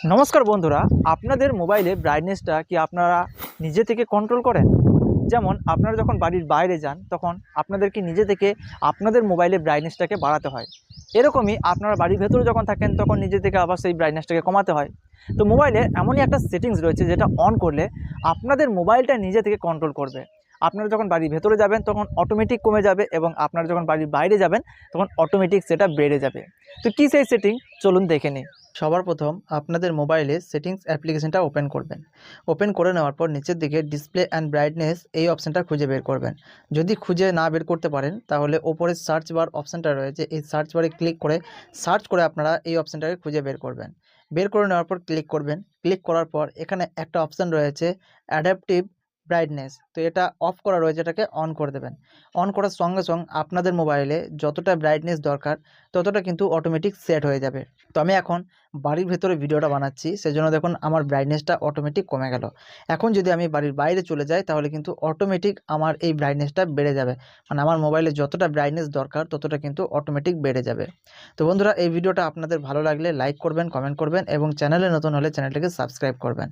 নমস্কার বন্ধুরা, আপনাদের মোবাইলে ব্রাইটনেসটা কি আপনারা নিজে থেকে কন্ট্রোল করেন? যেমন আপনারা যখন বাড়ির বাইরে যান তখন আপনাদেরকে নিজে থেকে আপনাদের মোবাইলে ব্রাইটনেসটাকে বাড়াতে হয়। এরকমই আপনারা বাড়ির ভেতরে যখন থাকেন তখন নিজে থেকে আবার সেই ব্রাইটনেসটাকে কমাতে হয়। তো মোবাইলে এমনই একটা সেটিংস রয়েছে যেটা অন করলে আপনাদের মোবাইলটা নিজে থেকে কন্ট্রোল করবে। আপনারা যখন বাড়ির ভেতরে যাবেন তখন অটোমেটিক কমে যাবে এবং আপনারা যখন বাড়ির বাইরে যাবেন তখন অটোমেটিক সেটা বেড়ে যাবে। তো কী সেই সেটিং, চলুন দেখে নিই। সবার প্রথম আপনাদের মোবাইলে সেটিংস অ্যাপ্লিকেশনটা ওপেন করবেন। ওপেন করে নেওয়ার পর নিচের দিকে ডিসপ্লে অ্যান্ড ব্রাইটনেস এই অপশানটা খুঁজে বের করবেন। যদি খুঁজে না বের করতে পারেন তাহলে ওপরে সার্চ বার অপশানটা রয়েছে, এই সার্চ বারে ক্লিক করে সার্চ করে আপনারা এই অপশানটাকে খুঁজে বের করবেন। বের করে নেওয়ার পর ক্লিক করবেন। ক্লিক করার পর এখানে একটা অপশান রয়েছে অ্যাডাপটিভ ব্রাইটনেস, তো এটা অফ করা রয়েছে, এটাকে অন করে দেবেন। অন করার সঙ্গে সঙ্গে আপনাদের মোবাইলে যতটা ব্রাইটনেস দরকার ততটা কিন্তু অটোমেটিক সেট হয়ে যাবে। তো আমি এখন বাড়ির ভেতরে ভিডিওটা বানাচ্ছি, সেজন্য দেখুন আমার ব্রাইটনেসটা অটোমেটিক কমে গেল। এখন যদি আমি বাড়ির বাইরে চলে যাই তাহলে কিন্তু অটোমেটিক আমার এই ব্রাইটনেসটা বেড়ে যাবে, মানে আমার মোবাইলে যতটা ব্রাইটনেস দরকার ততটা কিন্তু অটোমেটিক বেড়ে যাবে। তো বন্ধুরা, এই ভিডিওটা আপনাদের ভালো লাগলে লাইক করবেন, কমেন্ট করবেন এবং চ্যানেলে নতুন হলে চ্যানেলটাকে সাবস্ক্রাইব করবেন।